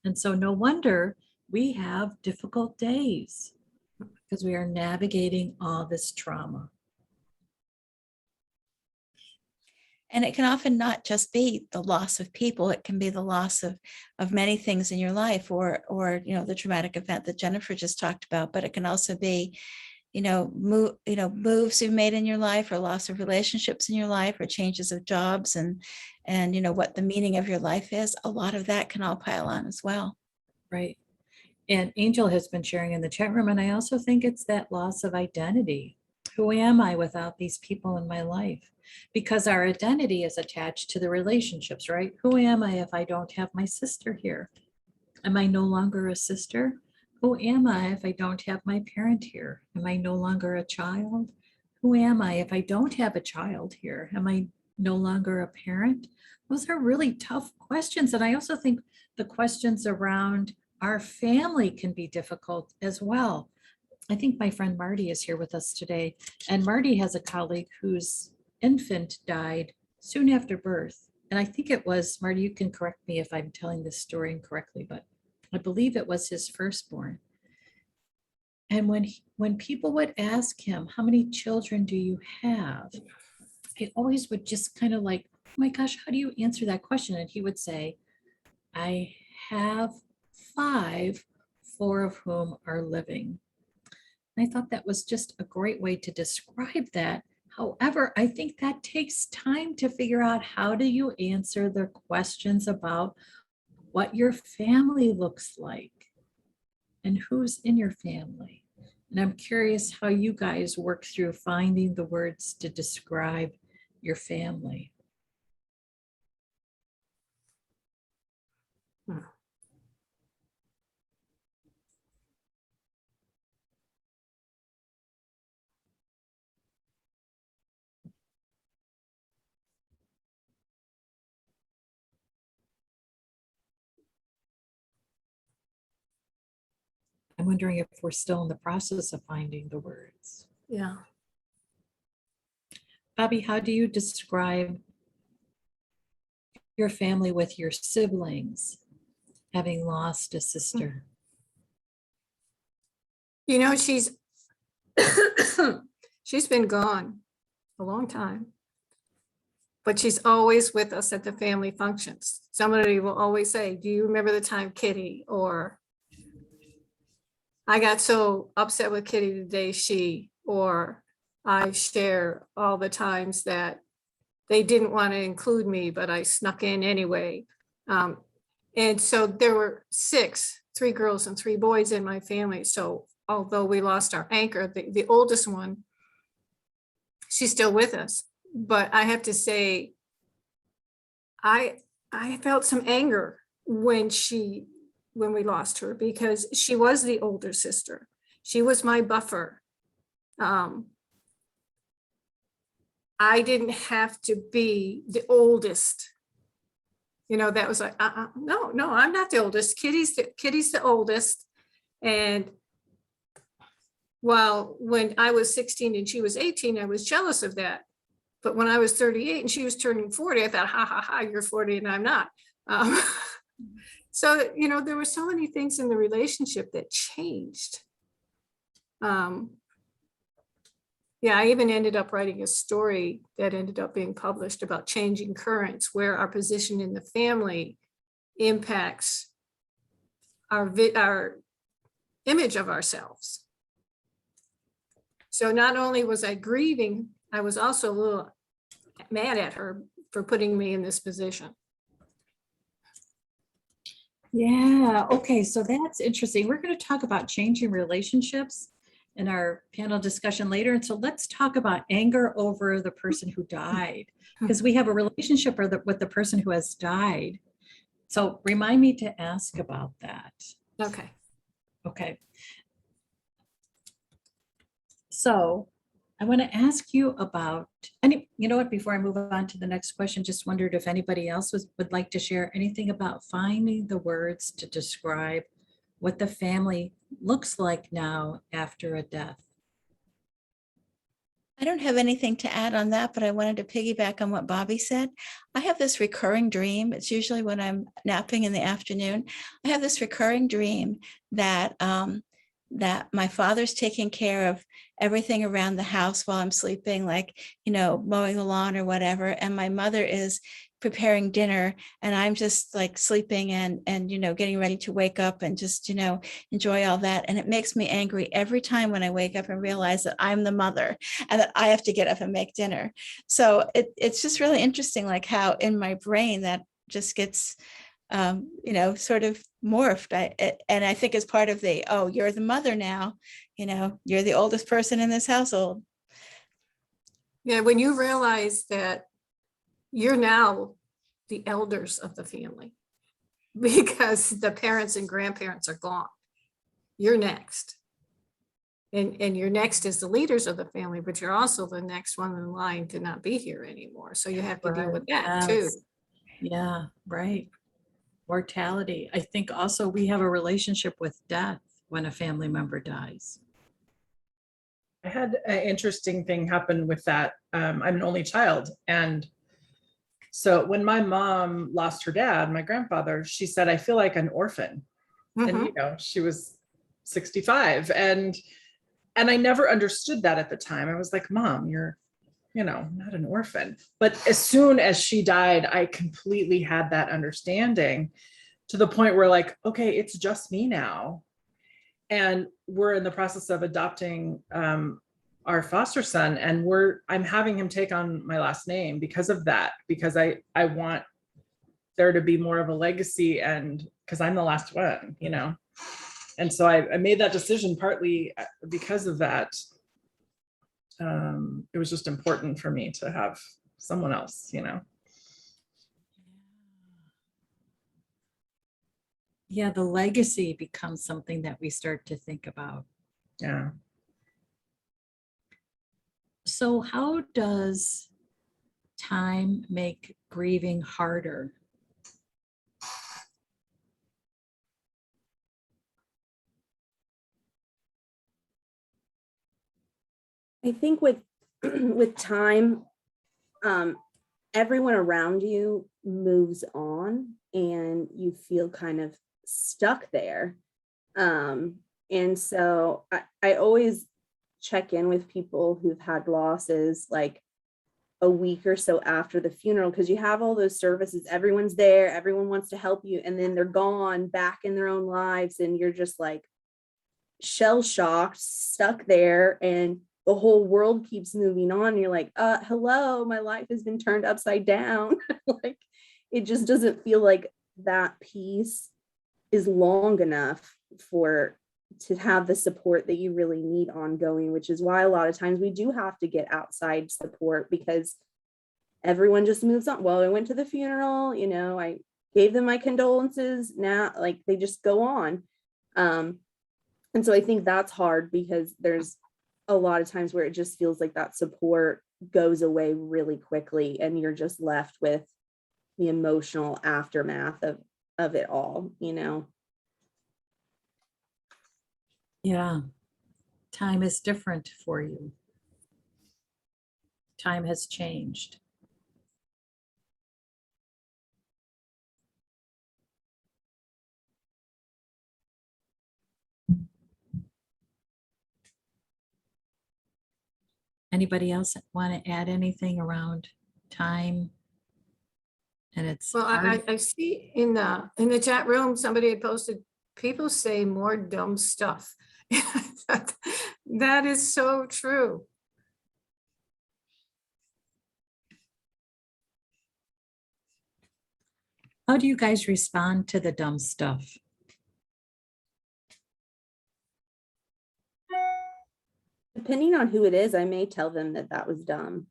And so no wonder we have difficult days, because we are navigating all this trauma. And it can often not just be the loss of people, it can be the loss of many things in your life, or the traumatic event that Jennifer just talked about, but it can also be, moves you've made in your life, or loss of relationships in your life, or changes of jobs, and what the meaning of your life is. A lot of that can all pile on as well. Right. And Angel has been sharing in the chat room, and I also think it's that loss of identity. Who am I without these people in my life? Because our identity is attached to the relationships, right? Who am I if I don't have my sister here? Am I no longer a sister? Who am I if I don't have my parent here? Am I no longer a child? Who am I if I don't have a child here? Am I no longer a parent? Those are really tough questions. And I also think the questions around our family can be difficult as well. I think my friend Marty is here with us today, and Marty has a colleague whose infant died soon after birth. And I think it was, Marty, you can correct me if I'm telling this story incorrectly, but I believe it was his firstborn. And when people would ask him, how many children do you have? I always would just kind of like, oh my gosh, how do you answer that question? And he would say, I have 5, 4 of whom are living. And I thought that was just a great way to describe that. However, I think that takes time to figure out, how do you answer the questions about what your family looks like and who's in your family. And I'm curious how you guys work through finding the words to describe your family. I'm wondering if we're still in the process of finding the words. Yeah. Bobbi, how do you describe your family with your siblings having lost a sister? She's she's been gone a long time, but she's always with us at the family functions. Somebody will always say, do you remember the time Kitty? Or I got so upset with Kitty the day or I share all the times that they didn't want to include me, but I snuck in anyway. And so there were 6, 3 girls and 3 boys in my family. So although we lost our anchor, the oldest one, she's still with us. But I have to say, I felt some anger when we lost her, because she was the older sister. She was my buffer. I didn't have to be the oldest. That was like, no, I'm not the oldest. Kitty's the oldest. And while when I was 16 and she was 18, I was jealous of that. But when I was 38 and she was turning 40, I thought, ha, you're 40 and I'm not. So, there were so many things in the relationship that changed. Yeah, I even ended up writing a story that ended up being published about changing currents, where our position in the family impacts our image of ourselves. So not only was I grieving, I was also a little mad at her for putting me in this position. Yeah, okay, so that's interesting. We're going to talk about changing relationships in our panel discussion later. And so let's talk about anger over the person who died, because we have a relationship with the person who has died. So remind me to ask about that. Okay. Okay. So I want to ask you about you know what, before I move on to the next question, just wondered if anybody else would like to share anything about finding the words to describe what the family looks like now after a death. I don't have anything to add on that, but I wanted to piggyback on what Bobbi said. I have this recurring dream. It's usually when I'm napping in the afternoon. I have this recurring dream that that my father's taking care of everything around the house while I'm sleeping, like, mowing the lawn or whatever. And my mother is preparing dinner and I'm just like sleeping and getting ready to wake up and just, enjoy all that. And it makes me angry every time when I wake up and realize that I'm the mother and that I have to get up and make dinner. So it's just really interesting, like how in my brain that just gets sort of morphed. And I think as part of oh, you're the mother now, you're the oldest person in this household. Yeah, when you realize that you're now the elders of the family because the parents and grandparents are gone. You're next. And you're next as the leaders of the family, but you're also the next one in line to not be here anymore. So you have to deal with that too. Yes. Yeah, right. Mortality. I think also we have a relationship with death when a family member dies. I had an interesting thing happen with that. I'm an only child. And so when my mom lost her dad, my grandfather, she said, I feel like an orphan. Mhm. And, she was 65. And I never understood that at the time. I was like, Mom, you're, not an orphan. But as soon as she died, I completely had that understanding to the point where like, okay, it's just me now. And we're in the process of adopting our foster son, and I'm having him take on my last name because of that, because I want there to be more of a legacy, and because I'm the last one, And so I made that decision partly because of that. It was just important for me to have someone else, Yeah, the legacy becomes something that we start to think about. Yeah. So how does time make grieving harder? I think with with time, everyone around you moves on and you feel kind of stuck there. And so I always check in with people who've had losses like a week or so after the funeral, because you have all those services, everyone's there, everyone wants to help you, and then they're gone back in their own lives and you're just like shell shocked, stuck there, and the whole world keeps moving on. You're like, hello, my life has been turned upside down. Like, it just doesn't feel like that piece is long enough to have the support that you really need ongoing, which is why a lot of times we do have to get outside support, because everyone just moves on. Well, I went to the funeral, I gave them my condolences. Now, like, they just go on. And so I think that's hard because there's a lot of times where it just feels like that support goes away really quickly and you're just left with the emotional aftermath of it all, Yeah, time is different for you. Time has changed. Anybody else want to add anything around time? And it's Well, I see in the chat room, somebody had posted, people say more dumb stuff. That is so true. How do you guys respond to the dumb stuff? Depending on who it is, I may tell them that was dumb.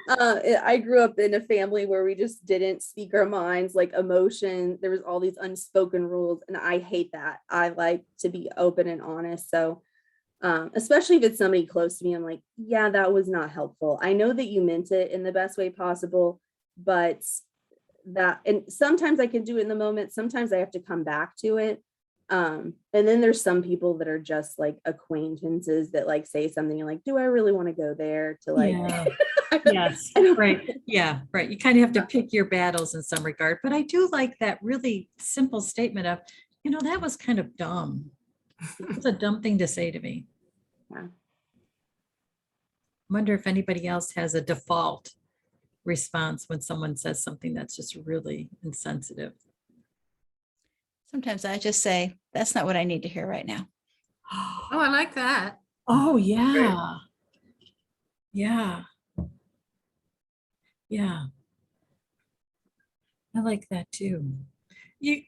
I grew up in a family where we just didn't speak our minds, like emotion. There was all these unspoken rules, and I hate that. I like to be open and honest. So Especially if it's somebody close to me. I'm like, yeah, that was not helpful. I know that you meant it in the best way possible, but and sometimes I can do it in the moment. Sometimes I have to come back to it. And then there's some people that are just like acquaintances that like say something and like, do I really want to go there to like, Yeah. Yes, right. Yeah, right. You kind of have to pick your battles in some regard, but I do like that really simple statement of, that was kind of dumb. It's a dumb thing to say to me. Yeah. Wonder if anybody else has a default response when someone says something that's just really insensitive. Sometimes I just say, that's not what I need to hear right now. Oh, I like that. Oh, yeah. Yeah. Yeah. I like that too.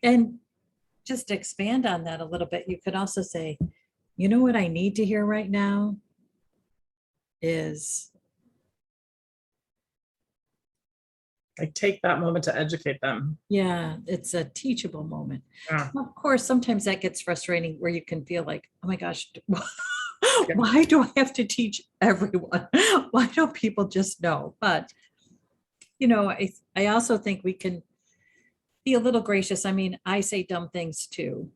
And just to expand on that a little bit, you could also say, you know what I need to hear right now is, Like take that moment to educate them. yeah, it's a teachable moment. Yeah. Of course, sometimes that gets frustrating where you can feel like, oh my gosh, why do I have to teach everyone? Why don't people just know? But, I also think we can be a little gracious. I mean, I say dumb things too.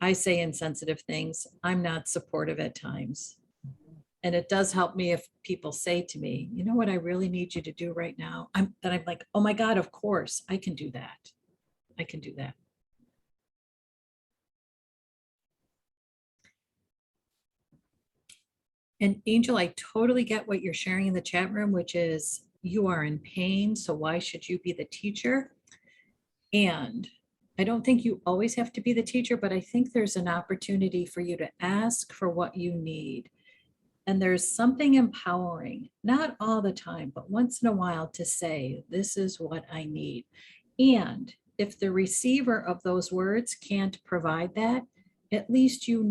I say insensitive things. I'm not supportive at times. And it does help me if people say to me, you know what I really need you to do right now? I'm like, oh my God, of course, I can do that. I can do that. And Angel, I totally get what you're sharing in the chat room, which is you are in pain. So why should you be the teacher? And I don't think you always have to be the teacher, but I think there's an opportunity for you to ask for what you need. And there's something empowering, not all the time, but once in a while to say, this is what I need. And if the receiver of those words can't provide that, at least you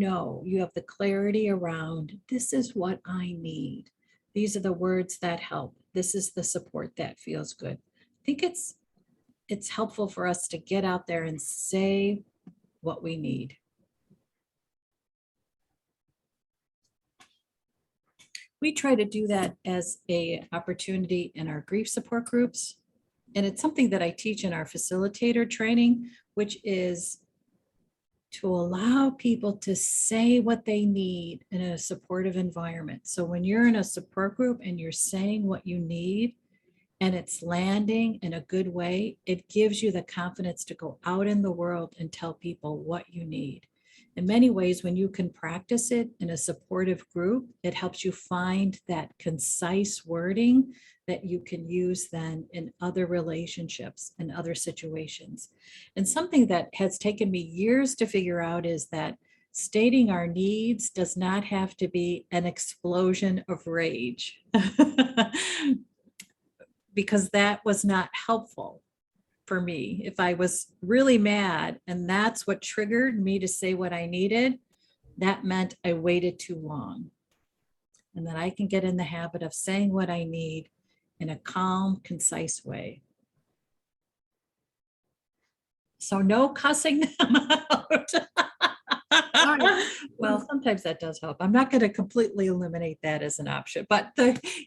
have the clarity around, this is what I need. These are the words that help. This is the support that feels good. I think it's helpful for us to get out there and say what we need. We try to do that as an opportunity in our grief support groups. And it's something that I teach in our facilitator training, which is to allow people to say what they need in a supportive environment. So when you're in a support group and you're saying what you need and it's landing in a good way, it gives you the confidence to go out in the world and tell people what you need. In many ways, when you can practice it in a supportive group, it helps you find that concise wording that you can use then in other relationships and other situations. And something that has taken me years to figure out is that stating our needs does not have to be an explosion of rage because that was not helpful for me. If I was really mad and that's what triggered me to say what I needed, that meant I waited too long. And that I can get in the habit of saying what I need in a calm, concise way. So no cussing them out. Well, sometimes that does help. I'm not going to completely eliminate that as an option, but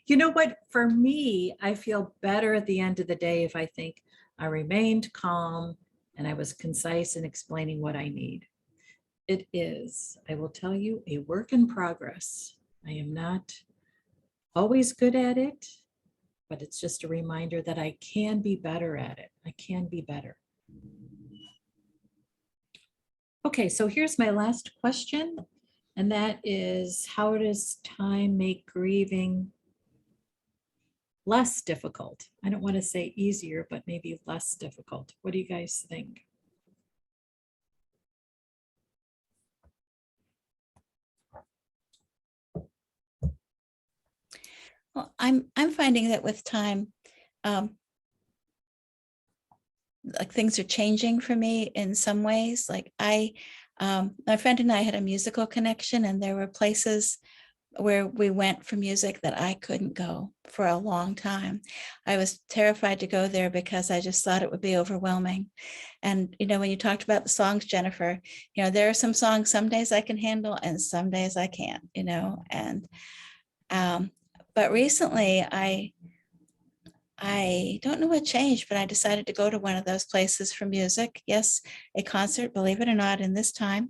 you know what, for me, I feel better at the end of the day if I think I remained calm and I was concise in explaining what I need. It is, I will tell you, a work in progress. I am not always good at it, but it's just a reminder that I can be better at it. I can be better. Okay, so here's my last question, and that is, how does time make grieving less difficult? I don't want to say easier, but maybe less difficult. What do you guys think? Well, I'm finding that with time, like things are changing for me in some ways. Like my friend and I had a musical connection, and there were places where we went for music that I couldn't go for a long time. I was terrified to go there because I just thought it would be overwhelming. And, when you talked about the songs, Jennifer, there are some songs, some days I can handle and some days I can't, and, but recently I don't know what changed, but I decided to go to one of those places for music. Yes, a concert, believe it or not, in this time.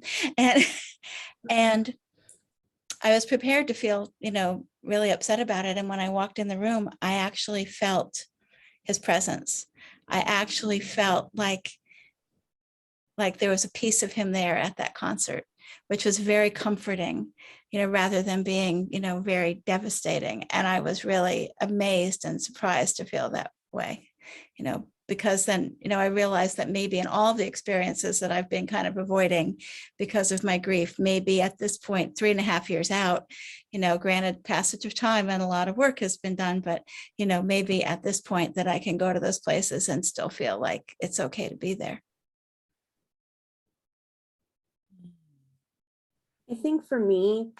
And I was prepared to feel, really upset about it. And when I walked in the room, I actually felt his presence. I actually felt like there was a piece of him there at that concert, which was very comforting, rather than being, very devastating. And I was really amazed and surprised to feel that way, because then, I realized that maybe in all the experiences that I've been kind of avoiding because of my grief, maybe at this point, 3.5 years out, granted passage of time and a lot of work has been done, but, maybe at this point that I can go to those places and still feel like it's okay to be there. I think for me,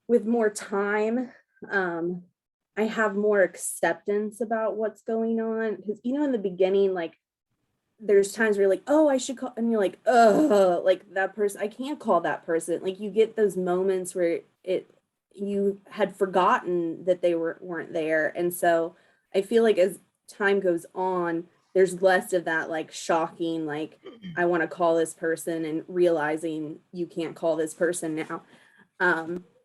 with more time, I have more acceptance about what's going on. Because, in the beginning, like, there's times where you're like, oh, I should call, and you're like, oh, like that person, I can't call that person. Like, you get those moments where you had forgotten that they weren't there. And so I feel like as time goes on, there's less of that like shocking, like, I want to call this person and realizing you can't call this person now.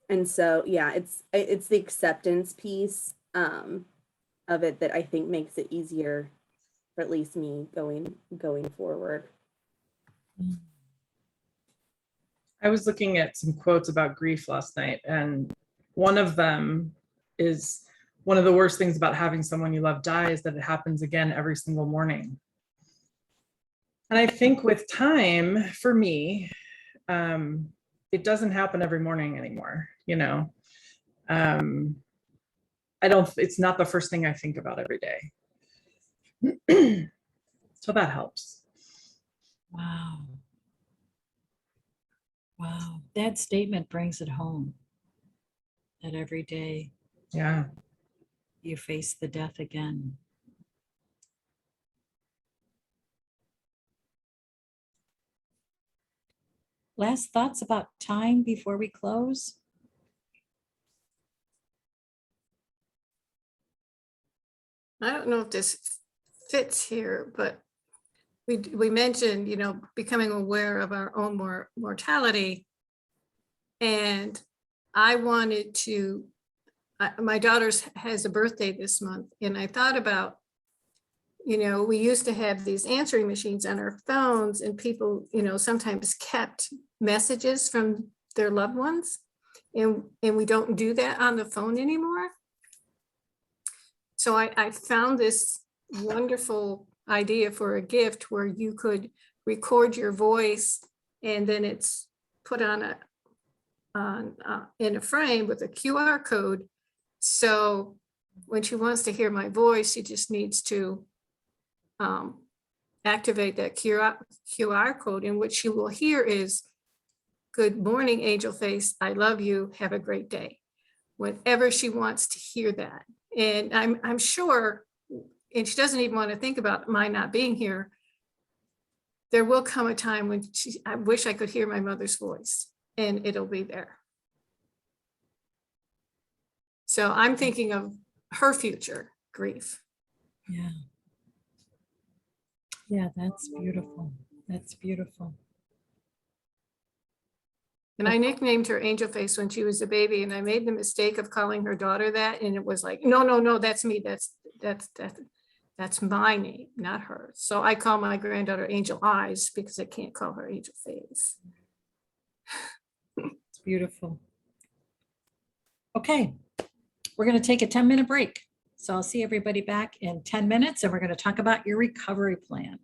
And so, yeah, it's the acceptance piece of it that I think makes it easier for at least me going forward. I was looking at some quotes about grief last night, and one of them is, one of the worst things about having someone you love die is that it happens again every single morning. And I think with time, for me, it doesn't happen every morning anymore, it's not the first thing I think about every day. So that helps. Wow. Wow. That statement brings it home. That every day Yeah. you face the death again. Last thoughts about time before we close? I don't know if this fits here, but we mentioned, becoming aware of our own mortality. And I wanted to, my daughter has a birthday this month, and I thought about, we used to have these answering machines on our phones, and people, sometimes kept messages from their loved ones, and we don't do that on the phone anymore. So I found this wonderful idea for a gift where you could record your voice, and then it's put on in a frame with a QR code. So when she wants to hear my voice, she just needs to activate that QR code, and what she will hear is, "Good morning, Angel Face. I love you. Have a great day." Whenever she wants to hear that. And I'm sure, and she doesn't even want to think about my not being here, there will come a time when I wish I could hear my mother's voice, and it'll be there. So I'm thinking of her future grief. Yeah. Yeah, that's beautiful. That's beautiful. And I nicknamed her Angel Face when she was a baby, and I made the mistake of calling her daughter that, and it was like, no, that's me. That's my name, not hers. So I call my granddaughter Angel Eyes because I can't call her Angel Face. It's beautiful. Okay, we're going to take a 10-minute break. So I'll see everybody back in 10 minutes, and we're going to talk about your recovery plan.